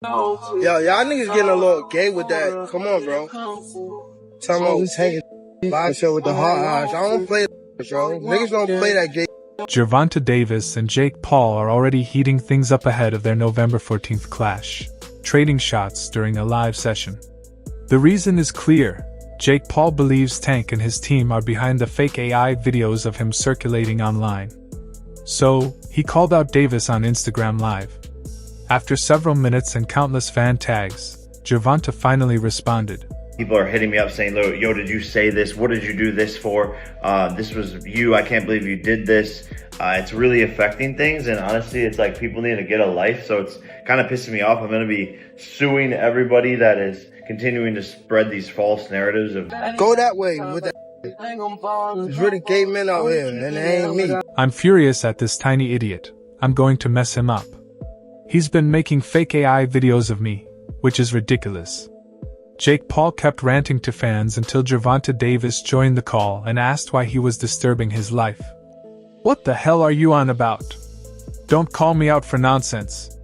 Yo, y'all niggas getting a little gay with that. Come on, bro. Tell me who's hanging live show with the hot eyes. I don't play that, bro. Niggas don't play that gay. Gervonta Davis and Jake Paul are already heating things up ahead of their November 14th clash, trading shots during a live session. The reason is clear. Jake Paul believes Tank and his team are behind the fake AI videos of him circulating online. So, he called out Davis on Instagram Live. After several minutes and countless fan tags, Gervonta finally responded. People are hitting me up saying, yo, did you say this? What did you do this for? This was you. I can't believe you did this. It's really affecting things. And honestly, it's like people need to get a life. So it's kind of pissing me off. I'm going to be suing everybody that is continuing to spread these false narratives of go that way with that. There's really gay men out here, and it ain't me. I'm furious at this tiny idiot. I'm going to mess him up. He's been making fake AI videos of me, which is ridiculous. Jake Paul kept ranting to fans until Gervonta Davis joined the call and asked why he was disturbing his life. What the hell are you on about? Don't call me out for nonsense.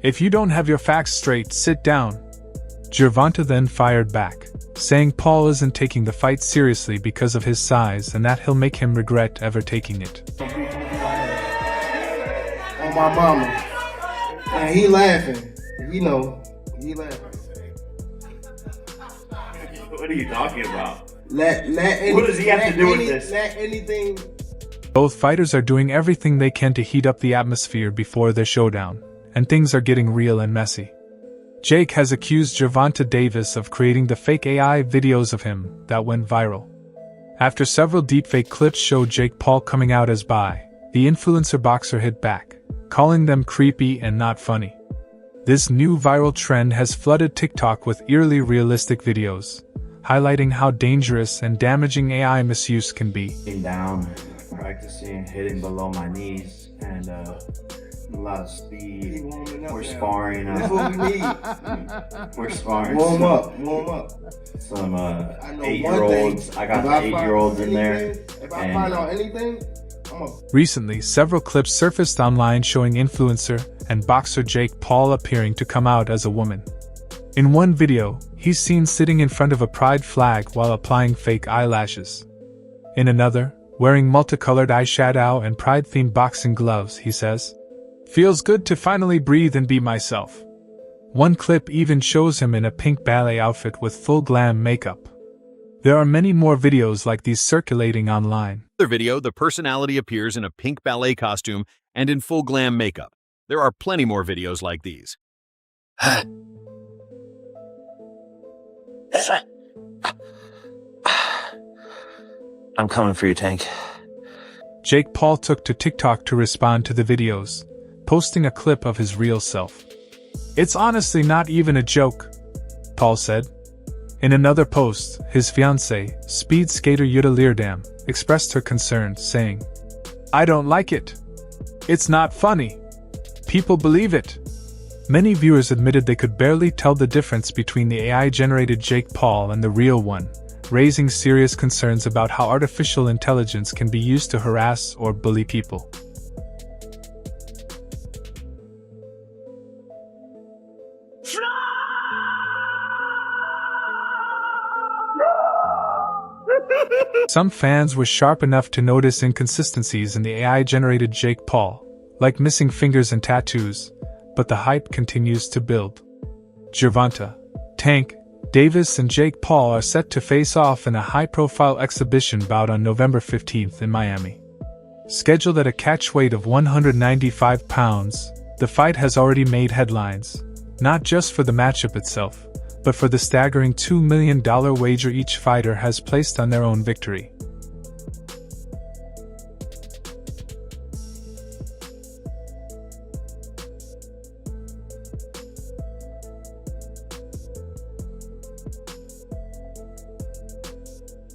If you don't have your facts straight, sit down. Gervonta then fired back, saying Paul isn't taking the fight seriously because of his size and that he'll make him regret ever taking it. On my mama. And he laughing. You know, he laughing. What are you talking about? What does he have to do with this? Anything. Both fighters are doing everything they can to heat up the atmosphere before their showdown, and things are getting real and messy. Jake has accused Gervonta Davis of creating the fake AI videos of him that went viral. After several deepfake clips show Jake Paul coming out as bi, the influencer boxer hit back, calling them creepy and not funny. This new viral trend has flooded TikTok with eerily realistic videos, highlighting how dangerous and damaging AI misuse can be. Down, practicing hitting below my knees, and a lot of speed. We're sparring. That's what we need. We're sparring. Warm up. Some 8-year-olds. I got the 8-year-olds in there. If I find out anything, Recently, several clips surfaced online showing influencer and boxer Jake Paul appearing to come out as a woman. In one video, he's seen sitting in front of a pride flag while applying fake eyelashes. In another, wearing multicolored eyeshadow and pride-themed boxing gloves, he says, "Feels good to finally breathe and be myself." One clip even shows him in a pink ballet outfit with full glam makeup. There are many more videos like these circulating online. In the video, the personality appears in a pink ballet costume and in full glam makeup. There are plenty more videos like these. I'm coming for you, Tank. Jake Paul took to TikTok to respond to the videos, posting a clip of his real self. "It's honestly not even a joke," Paul said. In another post, his fiancée, speed skater Yuta Leerdam, expressed her concern, saying, "I don't like it. It's not funny. People believe it." Many viewers admitted they could barely tell the difference between the AI-generated Jake Paul and the real one, raising serious concerns about how artificial intelligence can be used to harass or bully people. Some fans were sharp enough to notice inconsistencies in the AI-generated Jake Paul, like missing fingers and tattoos, but the hype continues to build. Gervonta, Tank, Davis and Jake Paul are set to face off in a high-profile exhibition bout on November 15th in Miami. Scheduled at a catch weight of 195 pounds, the fight has already made headlines, not just for the matchup itself, but for the staggering $2 million wager each fighter has placed on their own victory.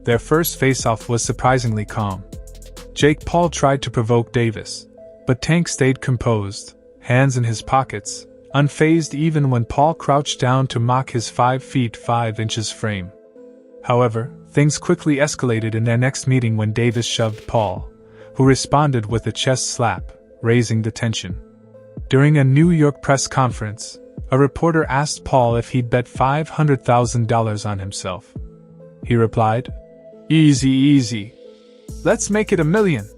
Their first face-off was surprisingly calm. Jake Paul tried to provoke Davis, but Tank stayed composed, hands in his pockets, unfazed even when Paul crouched down to mock his 5 feet 5 inches frame. However, things quickly escalated in their next meeting when Davis shoved Paul, who responded with a chest slap, raising the tension. During a New York press conference, A reporter asked Paul if he'd bet $500,000 on himself. He replied, "Easy, easy. Let's make it $1 million."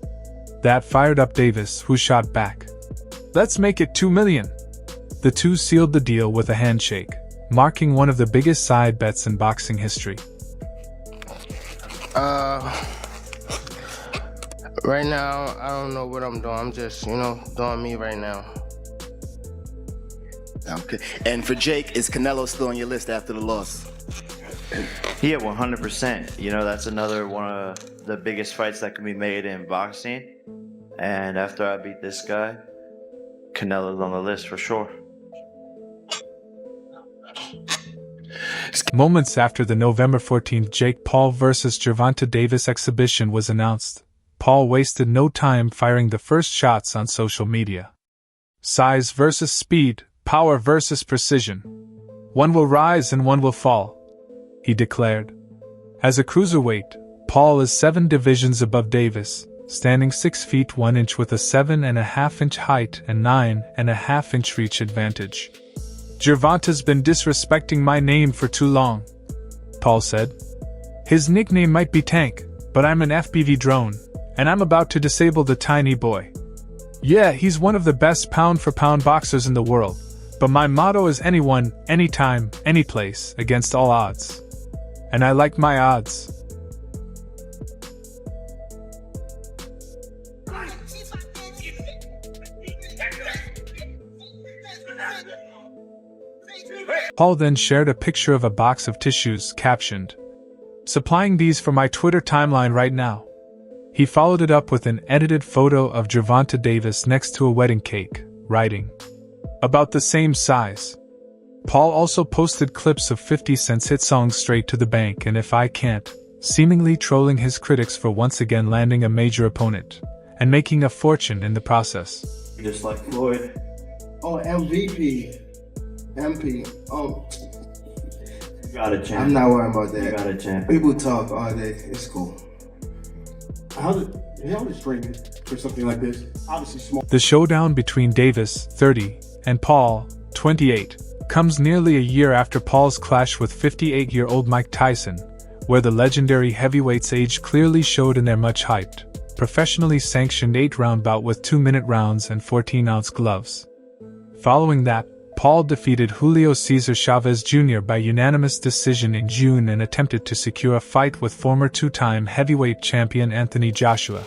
That fired up Davis, who shot back, "Let's make it $2 million." The two sealed the deal with a handshake, marking one of the biggest side bets in boxing history. Right now, I don't know what I'm doing. I'm just, doing me right now. Okay. And for Jake, is Canelo still on your list after the loss? Yeah, 100%. That's another one of the biggest fights that can be made in boxing. And after I beat this guy, Canelo's on the list for sure. Moments after the November 14th Jake Paul vs. Gervonta Davis exhibition was announced, Paul wasted no time firing the first shots on social media. Size versus speed, power versus precision. One will rise and one will fall, he declared. As a cruiserweight, Paul is 7 divisions above Davis, standing 6 feet 1 inch with a 7.5-inch height and 9.5-inch reach advantage. "Gervonta's been disrespecting my name for too long," Paul said. "His nickname might be Tank, but I'm an FPV drone, and I'm about to disable the tiny boy. Yeah, he's one of the best pound-for-pound boxers in the world, but my motto is anyone, anytime, anyplace, against all odds. And I like my odds." Paul then shared a picture of a box of tissues, captioned, "Supplying these for my Twitter timeline right now." He followed it up with an edited photo of Gervonta Davis next to a wedding cake, writing, "About the same size." Paul also posted clips of 50 Cent's hit song Straight to the Bank and If I Can't, seemingly trolling his critics for once again landing a major opponent, and making a fortune in the process. Just like Floyd. Oh, MVP. MP. Oh, You got a champ. I'm not worried about that. You got a champ. People talk all day. It's cool. How does training for something like this? Obviously small. The showdown between Davis, 30, and Paul, 28, comes nearly a year after Paul's clash with 58-year-old Mike Tyson, where the legendary heavyweight's age clearly showed in their much-hyped, professionally sanctioned 8-round bout with 2-minute rounds and 14-ounce gloves. Following that, Paul defeated Julio Cesar Chavez Jr. by unanimous decision in June and attempted to secure a fight with former 2-time heavyweight champion Anthony Joshua,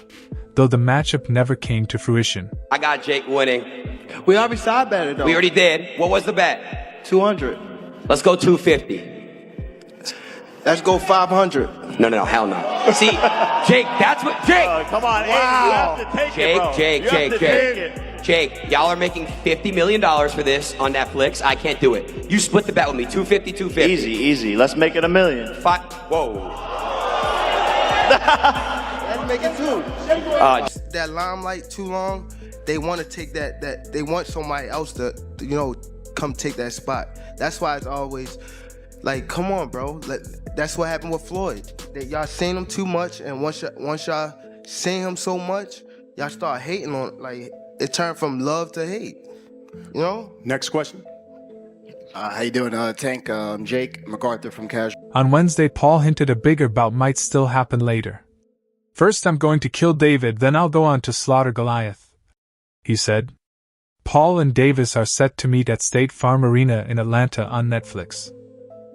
though the matchup never came to fruition. I got Jake winning. We already side betted though. We already did. What was the bet? 200. Let's go 250. Let's go 500. No, hell no. See, Jake, that's what Jake. Come on, wow. You have to take it, bro. Jake, y'all are making $50 million for this on Netflix. I can't do it. You split the bet with me, 250, 250. Easy. Let's make it $1 million. Whoa. Let's make it 2. That limelight too long. They want to take that. They want somebody else to, come take that spot. That's why it's always like, come on, bro. That's what happened with Floyd. Y'all seen him too much, and once y'all seen him so much, y'all start hating on it. It turned from love to hate, Next question. How you doing, Tank? Jake MacArthur from Casual. On Wednesday, Paul hinted a bigger bout might still happen later. "First I'm going to kill David, then I'll go on to slaughter Goliath," he said. Paul and Davis are set to meet at State Farm Arena in Atlanta on Netflix.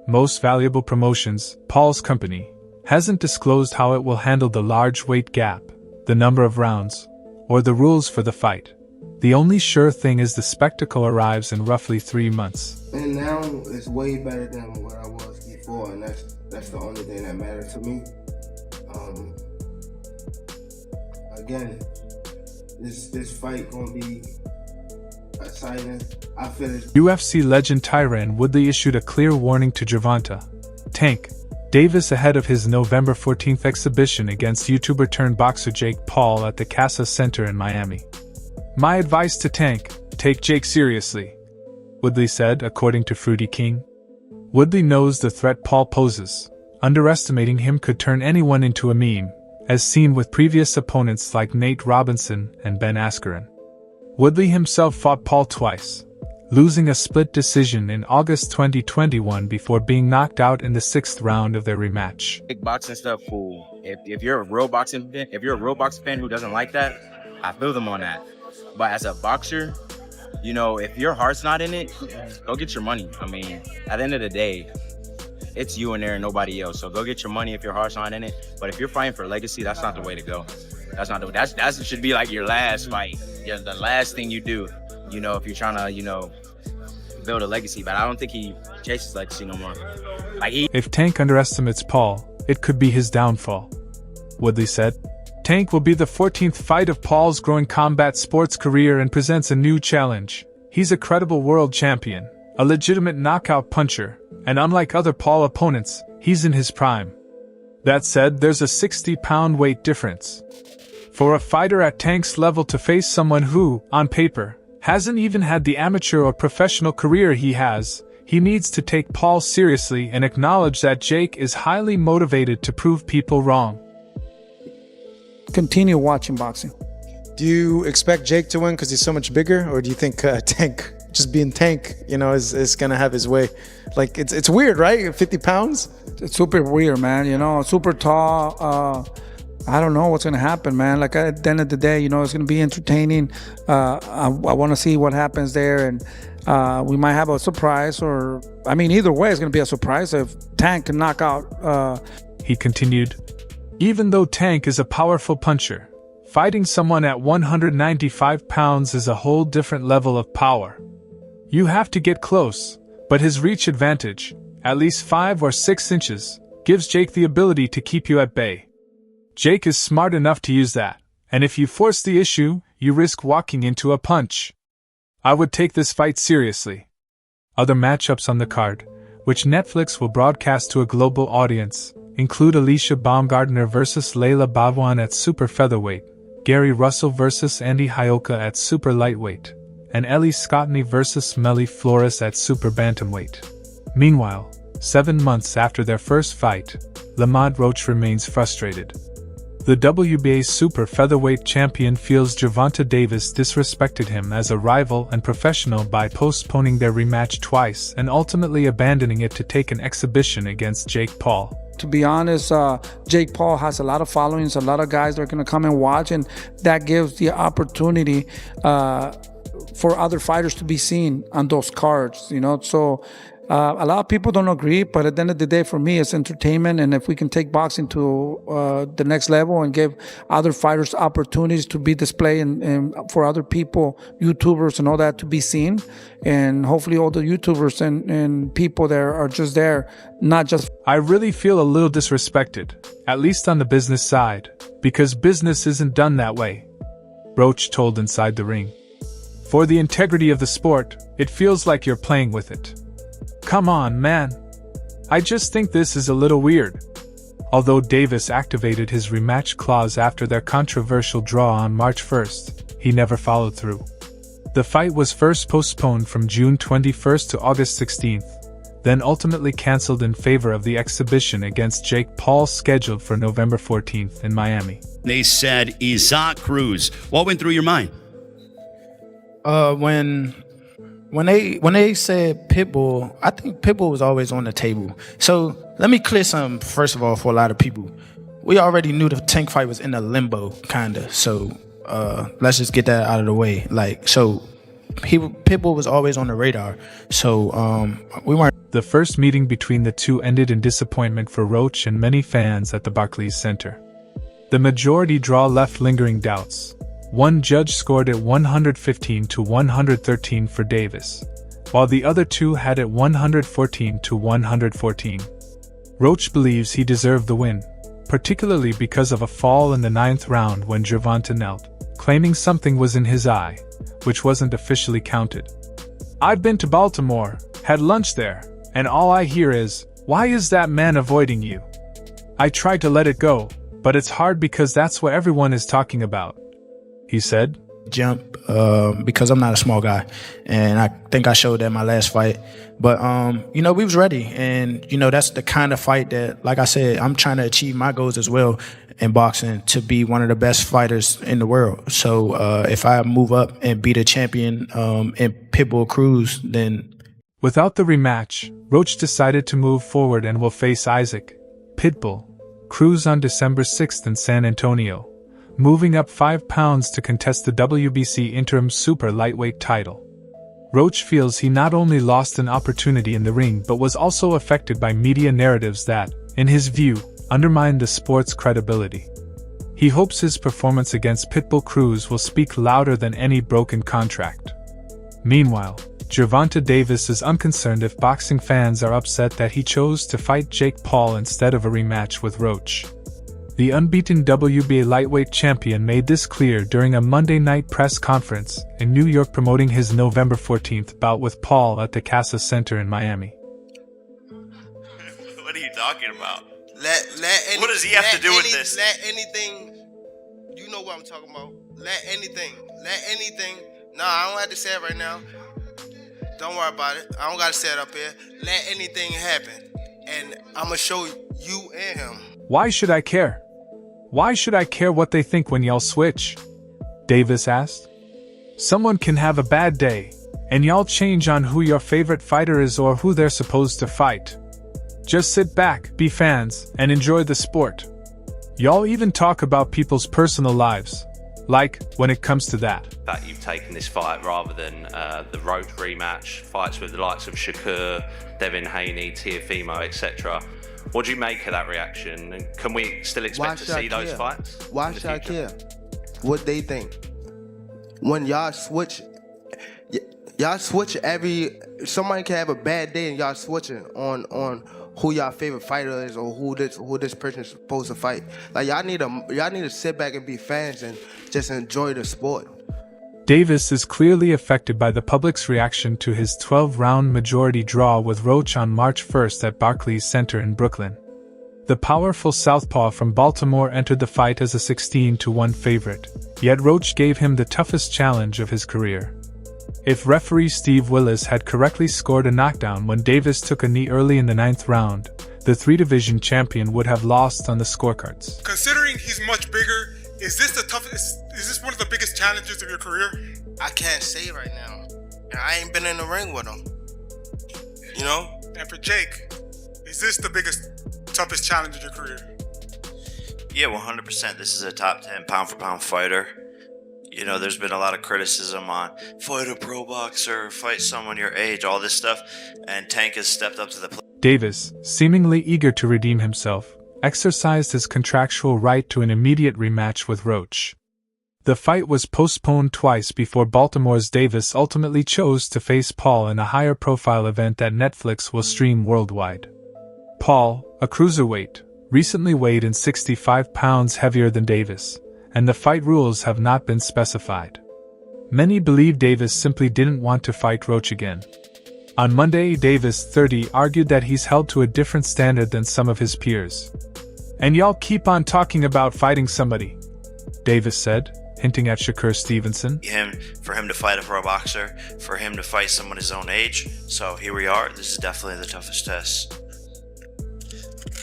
Most Valuable Promotions, Paul's company, hasn't disclosed how it will handle the large weight gap, the number of rounds, or the rules for the fight. The only sure thing is the spectacle arrives in roughly 3 months. And now it's way better than what I was before, and that's the only thing that matters to me. Again, this fight gonna be exciting. I feel it. UFC legend Tyron Woodley issued a clear warning to Gervonta, Tank, Davis ahead of his November 14th exhibition against YouTuber-turned-boxer Jake Paul at the Casa Center in Miami. "My advice to Tank, take Jake seriously," Woodley said, according to Fruity King. Woodley knows the threat Paul poses. Underestimating him could turn anyone into a meme, as seen with previous opponents like Nate Robinson and Ben Askren. Woodley himself fought Paul twice, losing a split decision in August 2021 before being knocked out in the 6th round of their rematch. Boxing stuff, cool. If you're a real boxing fan who doesn't like that, I feel them on that. But as a boxer, you know, if your heart's not in it, go get your money. I mean, at the end of the day, it's you in there and nobody else. So go get your money if your heart's not in it. But if you're fighting for legacy, that's not the way to go. That should be like your last fight. Yeah, the last thing you do, you know, if you're trying to, you know, build a legacy. But I don't think he chases legacy no more. If Tank underestimates Paul, it could be his downfall. Woodley said. Tank will be the 14th fight of Paul's growing combat sports career and presents a new challenge. He's a credible world champion, a legitimate knockout puncher, and unlike other Paul opponents, he's in his prime. That said, there's a 60-pound weight difference. For a fighter at Tank's level to face someone who, on paper, hasn't even had the amateur or professional career he has, he needs to take Paul seriously and acknowledge that Jake is highly motivated to prove people wrong. Continue watching boxing. Do you expect Jake to win because he's so much bigger, or do you think Tank, just being Tank, you know, is gonna have his way? Like, it's weird, right? 50 pounds? It's super weird, man. You know, super tall. I don't know what's gonna happen, man. Like, at the end of the day, you know, it's gonna be entertaining. I want to see what happens there, and we might have a surprise, or I mean, either way, it's gonna be a surprise if Tank can knock out. He continued. Even though Tank is a powerful puncher, fighting someone at 195 pounds is a whole different level of power. You have to get close, but his reach advantage, at least 5 or 6 inches, gives Jake the ability to keep you at bay. Jake is smart enough to use that, and if you force the issue, you risk walking into a punch. I would take this fight seriously. Other matchups on the card, which Netflix will broadcast to a global audience, include Alicia Baumgardner vs. Layla Bavwan at super featherweight, Gary Russell vs. Andy Hioka at super lightweight, and Ellie Scottney vs. Melly Flores at super bantamweight. Meanwhile, 7 months after their first fight, Lamont Roach remains frustrated. The WBA super featherweight champion feels Gervonta Davis disrespected him as a rival and professional by postponing their rematch twice and ultimately abandoning it to take an exhibition against Jake Paul. To be honest, Jake Paul has a lot of followings, a lot of guys that are going to come and watch, and that gives the opportunity for other fighters to be seen on those cards, you know. So a lot of people don't agree, but at the end of the day, for me, it's entertainment, and if we can take boxing to the next level and give other fighters opportunities to be displayed and for other people, YouTubers and all that, to be seen, and hopefully all the YouTubers and people there are just there, not just... I really feel a little disrespected, at least on the business side, because business isn't done that way, Roach told Inside the Ring. For the integrity of the sport, it feels like you're playing with it. Come on, man. I just think this is a little weird. Although Davis activated his rematch clause after their controversial draw on March 1st, he never followed through. The fight was first postponed from June 21st to August 16th, then ultimately cancelled in favor of the exhibition against Jake Paul scheduled for November 14th in Miami. They said Isaac Cruz. What went through your mind? When they said Pitbull, I think Pitbull was always on the table. So let me clear something, first of all, for a lot of people. We already knew the Tank fight was in a limbo, kinda. So let's just get that out of the way. Pitbull was always on the radar. So we weren't. The first meeting between the two ended in disappointment for Roach and many fans at the Barclays Center. The majority draw left lingering doubts. One judge scored it 115 to 113 for Davis, while the other two had it 114 to 114. Roach believes he deserved the win, particularly because of a fall in the 9th round when Gervonta knelt, claiming something was in his eye, which wasn't officially counted. I've been to Baltimore, had lunch there, and all I hear is, "Why is that man avoiding you?" I tried to let it go, but it's hard because that's what everyone is talking about, he said. jump because I'm not a small guy, and I think I showed that in my last fight. But you know, we was ready, and you know, that's the kind of fight that, like I said, I'm trying to achieve my goals as well in boxing, to be one of the best fighters in the world. So if I move up and beat a champion in Pitbull Cruz, then... Without the rematch, Roach decided to move forward and will face Isaac Pitbull Cruz on December 6th in San Antonio, moving up 5 pounds to contest the WBC interim super lightweight title. Roach feels he not only lost an opportunity in the ring but was also affected by media narratives that, in his view, undermine the sport's credibility. He hopes his performance against Pitbull Cruz will speak louder than any broken contract. Meanwhile, Gervonta Davis is unconcerned if boxing fans are upset that he chose to fight Jake Paul instead of a rematch with Roach. The unbeaten WBA lightweight champion made this clear during a Monday night press conference in New York promoting his November 14th bout with Paul at the Casa Center in Miami. What are you talking about? What does he have to do with this? Let anything, you know what I'm talking about. Let anything. Nah, I don't have to say it right now. Don't worry about it. I don't gotta say it up here. Let anything happen, and I'ma show you and him. Why should I care? Why should I care what they think when y'all switch? Davis asked. Someone can have a bad day, and y'all change on who your favorite fighter is or who they're supposed to fight. Just sit back, be fans, and enjoy the sport. Y'all even talk about people's personal lives. Like, when it comes to that. That you've taken this fight rather than the Roach rematch, fights with the likes of Shakur, Devin Haney, Teofimo, etc. What do you make of that reaction? And can we still expect to see those fights? Why should I care? What they think? When y'all switch somebody can have a bad day and y'all switching on who y'all favorite fighter is or who this person is supposed to fight. Like y'all need to sit back and be fans and just enjoy the sport. Davis is clearly affected by the public's reaction to his 12-round majority draw with Roach on March 1st at Barclays Center in Brooklyn. The powerful southpaw from Baltimore entered the fight as a 16-1 favorite, yet Roach gave him the toughest challenge of his career. If referee Steve Willis had correctly scored a knockdown when Davis took a knee early in the 9th round, the 3-division champion would have lost on the scorecards. Considering he's much bigger, is this the toughest? Is this one of the biggest challenges of your career? I can't say right now. I ain't been in the ring with him. You know? And for Jake, is this the biggest, toughest challenge of your career? Yeah, 100%. This is a top 10 pound-for-pound fighter. You know, there's been a lot of criticism on fight a pro boxer, fight someone your age, all this stuff, and Tank has stepped up to the plate. Davis, seemingly eager to redeem himself, exercised his contractual right to an immediate rematch with Roach. The fight was postponed twice before Baltimore's Davis ultimately chose to face Paul in a higher-profile event that Netflix will stream worldwide. Paul, a cruiserweight, recently weighed in 65 pounds heavier than Davis, and the fight rules have not been specified. Many believe Davis simply didn't want to fight Roach again. On Monday, Davis, 30, argued that he's held to a different standard than some of his peers. And y'all keep on talking about fighting somebody, Davis said, hinting at Shakur Stevenson. For him to fight a pro boxer, for him to fight someone his own age. So here we are. This is definitely the toughest test.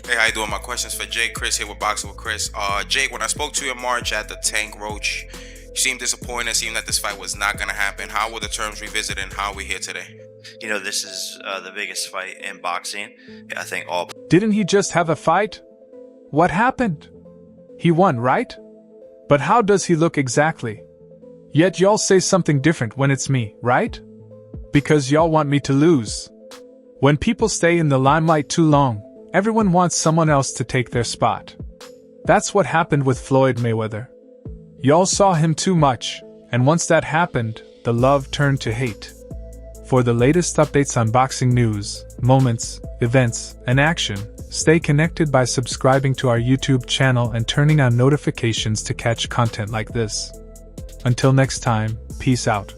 Hey, how you doing? My question's for Jake. Chris here with Boxing with Chris. Jake, when I spoke to you in March at the Tank Roach, you seemed disappointed. It seemed that this fight was not going to happen. How were the terms revisited and how are we here today? You know, this is the biggest fight in boxing. I think all... Didn't he just have a fight? What happened? He won, right? But how does he look exactly? Yet y'all say something different when it's me, right? Because y'all want me to lose. When people stay in the limelight too long, everyone wants someone else to take their spot. That's what happened with Floyd Mayweather. Y'all saw him too much, and once that happened, the love turned to hate. For the latest updates on boxing news, moments, events, and action, stay connected by subscribing to our YouTube channel and turning on notifications to catch content like this. Until next time, peace out.